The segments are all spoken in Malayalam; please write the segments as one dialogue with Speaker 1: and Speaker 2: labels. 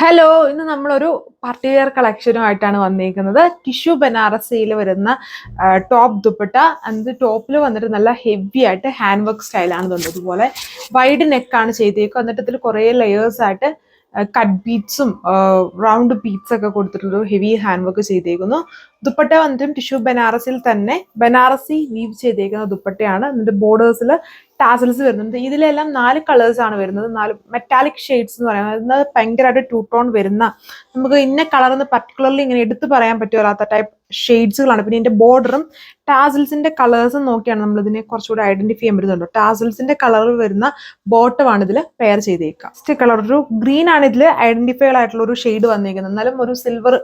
Speaker 1: ഹലോ, ഇന്ന് നമ്മളൊരു പാർട്ടി വെയർ കളക്ഷനുമായിട്ടാണ് വന്നിരിക്കുന്നത്. ടിഷ്യൂ ബനാറസിയിൽ വരുന്ന ടോപ്പ് ദുപ്പട്ട. അത് ടോപ്പിൽ വന്നിട്ട് നല്ല ഹെവി ആയിട്ട് ഹാൻഡ് വർക്ക് സ്റ്റൈലാണ്. ഇതുപോലെ വൈഡ് നെക്കാണ് ചെയ്തേക്കുക. എന്നിട്ട് ഇതിൽ കുറേ ലെയേഴ്സ് ആയിട്ട് കട്ട് ബീറ്റ്സും റൗണ്ട് ബീറ്റ്സ് ഒക്കെ കൊടുത്തിട്ടുള്ളൊരു ഹെവി ഹാൻഡ് വർക്ക് ചെയ്തേക്കുന്നു. ദുപ്പട്ട വന്നിട്ടും ടിഷ്യൂ ബനാറസിൽ തന്നെ ബനാറസി വീവ് ചെയ്തേക്കുന്ന ദുപ്പട്ടയാണ്. എന്നിട്ട് ബോർഡേഴ്സിൽ ടാസൽസ് വരുന്നുണ്ട്. ഇതിലെല്ലാം 4 കളേഴ്സ് ആണ് വരുന്നത്. 4 മെറ്റാലിക് ഷെയ്ഡ്സ് എന്ന് പറയുന്നത് ഭയങ്കരമായിട്ട് ടൂ ടോൺ വരുന്ന, നമുക്ക് ഇന്ന കളർ എന്ന് പർട്ടിക്കുലർലി ഇങ്ങനെ എടുത്ത് പറയാൻ പറ്റുമല്ലാത്ത ടൈപ്പ് ഷെയ്ഡ്സുകളാണ്. പിന്നെ ഇതിന്റെ ബോർഡറും ടാസൽസിന്റെ കളേഴ്സും നോക്കിയാണ് നമ്മൾ ഇതിനെ കുറച്ചുകൂടി ഐഡന്റിഫൈ ചെയ്യാൻ പറ്റുന്നുണ്ട്. ടാസൽസിന്റെ കളർ വരുന്ന ബോട്ടമാണ് ഇതിൽ പെയർ ചെയ്തേക്കുക. ഫസ്റ്റ് കളർ ഒരു ഗ്രീൻ ആണ് ഇതിൽ ഐഡന്റിഫൈഡ് ആയിട്ടുള്ള ഒരു ഷെയ്ഡ് വന്നിരിക്കുന്നത്. എന്നാലും ഒരു സിൽവർ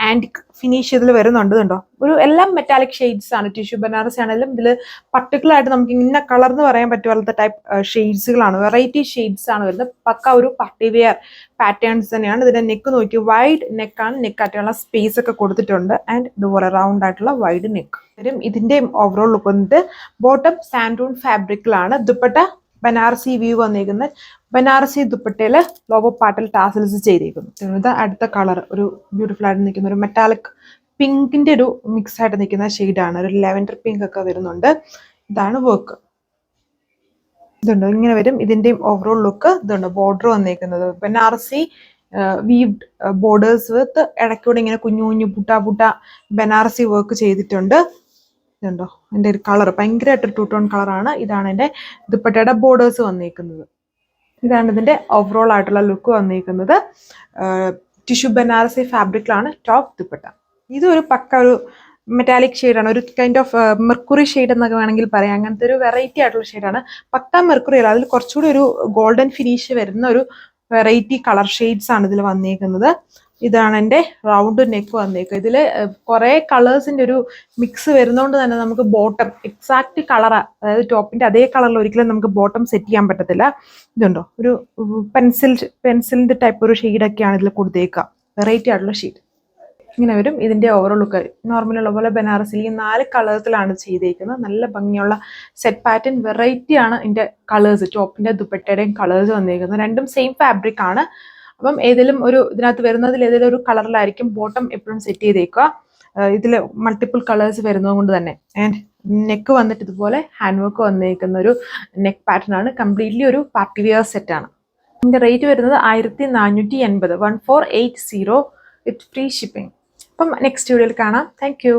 Speaker 1: ആൻഡ് ഫിനിഷ് ഇതിൽ വരുന്നുണ്ട്. കണ്ടോ, ഒരു എല്ലാം മെറ്റാലിക് ഷെയ്ഡ്സ് ആണ്. ടിഷ്യൂ ബനാറസി ആണെങ്കിലും ഇതിൽ പർട്ടിക്കുലർ ആയിട്ട് നമുക്ക് ഇന്ന കളർ എന്ന് പറയാൻ പറ്റുമല്ലാത്ത ടൈപ്പ് ഷെയ്ഡ്സുകളാണ്. വെറൈറ്റി ഷെയ്ഡ്സ് ആണ് വരുന്നത്. പക്ക ഒരു പാർട്ടി വെയർ പാറ്റേൺസ് തന്നെയാണ്. ഇതിന്റെ നെക്ക് നോക്കി വൈഡ് നെക്കാണ്. നെക്കായിട്ടുള്ള സ്പേസ് ഒക്കെ കൊടുത്തിട്ടുണ്ട്. ആൻഡ് ഇതുപോലെ റൗണ്ട് ആയിട്ടുള്ള വൈഡ് നെക്ക് വരും. ഇതിന്റെ ഓവറോൾ ലുക്ക് വന്നിട്ട് ബോട്ടം സാൻഡൂൺ ഫാബ്രിക്കിലാണ്. ദുപ്പട്ട ബനാറസി വ്യൂ വന്നിരിക്കുന്നത്. ബനാറസി ദുപ്പട്ടയില് ലോവർ പാർട്ടിൽ ടാസൽസ് ചെയ്തേക്കുന്നു. ഇത് അടുത്ത കളർ ഒരു ബ്യൂട്ടിഫുൾ ആയിട്ട് നിൽക്കുന്ന ഒരു മെറ്റാലിക് പിങ്കിന്റെ ഒരു മിക്സ് ആയിട്ട് നിൽക്കുന്ന ഷെയ്ഡാണ്. ഒരു ലെവൻഡർ പിങ്ക് ഒക്കെ വരുന്നുണ്ട്. ഇതാണ് വർക്ക്. ഇതുണ്ട്, ഇങ്ങനെ വരും. ഇതിന്റെയും ഓവറോൾ ലുക്ക് ഇതുണ്ട്. ബോർഡർ വന്നേക്കുന്നത് ബനാറസി വീവ്ഡ് ബോർഡേഴ്സ് വിത്ത് ഇടയ്ക്കൂടെ ഇങ്ങനെ കുഞ്ഞു കുഞ്ഞു പുട്ട ബനാറസി വർക്ക് ചെയ്തിട്ടുണ്ട്. ഇതുണ്ടോ, എൻ്റെ ഒരു കളർ ഭയങ്കരമായിട്ട് ടൂ ടോൺ കളറാണ്. ഇതാണ് എൻ്റെ ദുപ്പട്ടയുടെ ബോർഡേഴ്സ് വന്നിരിക്കുന്നത്. ഇതാണ് ഇതിന്റെ ഓവറോൾ ആയിട്ടുള്ള ലുക്ക് വന്നിരിക്കുന്നത്. ടിഷ്യൂ ബനാറസി ഫാബ്രിക്കിലാണ് ടോപ്പ് ദുപ്പട്ട. ഇതൊരു പക്ക ഒരു മെറ്റാലിക് ഷെയ്ഡാണ്. ഒരു കൈൻഡ് ഓഫ് മെർക്കുറി ഷെയ്ഡ് എന്നൊക്കെ വേണമെങ്കിൽ പറയാം. അങ്ങനത്തെ ഒരു വെറൈറ്റി ആയിട്ടുള്ള ഷെയ്ഡാണ്. പക്ക മെർക്കുറി അല്ല, അതിൽ കുറച്ചുകൂടി ഒരു ഗോൾഡൻ ഫിനിഷ് വരുന്ന ഒരു വെറൈറ്റി കളർ ഷെയ്ഡ്സ് ആണ് ഇതിൽ വന്നിരിക്കുന്നത്. ഇതാണ് എൻ്റെ റൗണ്ട് നെക്ക് വന്നേക്കുക. ഇതിൽ കുറേ കളേഴ്സിന്റെ ഒരു മിക്സ് വരുന്നതുകൊണ്ട് തന്നെ നമുക്ക് ബോട്ടം എക്സാക്ട് കളർ, അതായത് ടോപ്പിന്റെ അതേ കളറിൽ ഒരിക്കലും നമുക്ക് ബോട്ടം സെറ്റ് ചെയ്യാൻ പറ്റത്തില്ല. ഇതുണ്ടോ, ഒരു പെൻസിലിന്റെ ടൈപ്പ് ഒരു ഷെയ്ഡൊക്കെയാണ് ഇതിൽ കൊടുത്തേക്കുക. വെറൈറ്റി ആയിട്ടുള്ള ഷെയ്ഡ് ഇങ്ങനെ വരും. ഇതിന്റെ ഓവറോൾ ലുക്ക് നോർമലുള്ള പോലെ ബനാറസിൽ ഈ 4 കളേഴ്സിലാണ് ചെയ്തേക്കുന്നത്. നല്ല ഭംഗിയുള്ള സെറ്റ് പാറ്റേൺ വെറൈറ്റി ആണ് ഇതിന്റെ കളേഴ്സ്. ടോപ്പിന്റെ ദുപ്പട്ടയുടെയും കളേഴ്സ് വന്നിരിക്കുന്നത്. രണ്ടും സെയിം ഫാബ്രിക് ആണ്. അപ്പം ഏതെങ്കിലും ഒരു ഇതിനകത്ത് വരുന്നതിൽ ഏതെങ്കിലും ഒരു കളറിലായിരിക്കും ബോട്ടം എപ്പോഴും സെറ്റ് ചെയ്തേക്കുക. ഇതിൽ മൾട്ടിപ്പിൾ കളേഴ്സ് വരുന്നത് കൊണ്ട് തന്നെ. ആൻഡ് നെക്ക് വന്നിട്ട് ഇതുപോലെ ഹാൻഡ് വർക്ക് വന്നിരിക്കുന്ന ഒരു നെക്ക് പാറ്റേൺ ആണ്. കംപ്ലീറ്റ്ലി ഒരു പാർട്ടി വെയർ സെറ്റ് ആണ്. ഇതിന്റെ റേറ്റ് വരുന്നത് 1480 1480 വിത്ത് ഫ്രീ ഷിപ്പിംഗ്. അപ്പം നെക്സ്റ്റ് വീഡിയോയിൽ കാണാം. Thank you.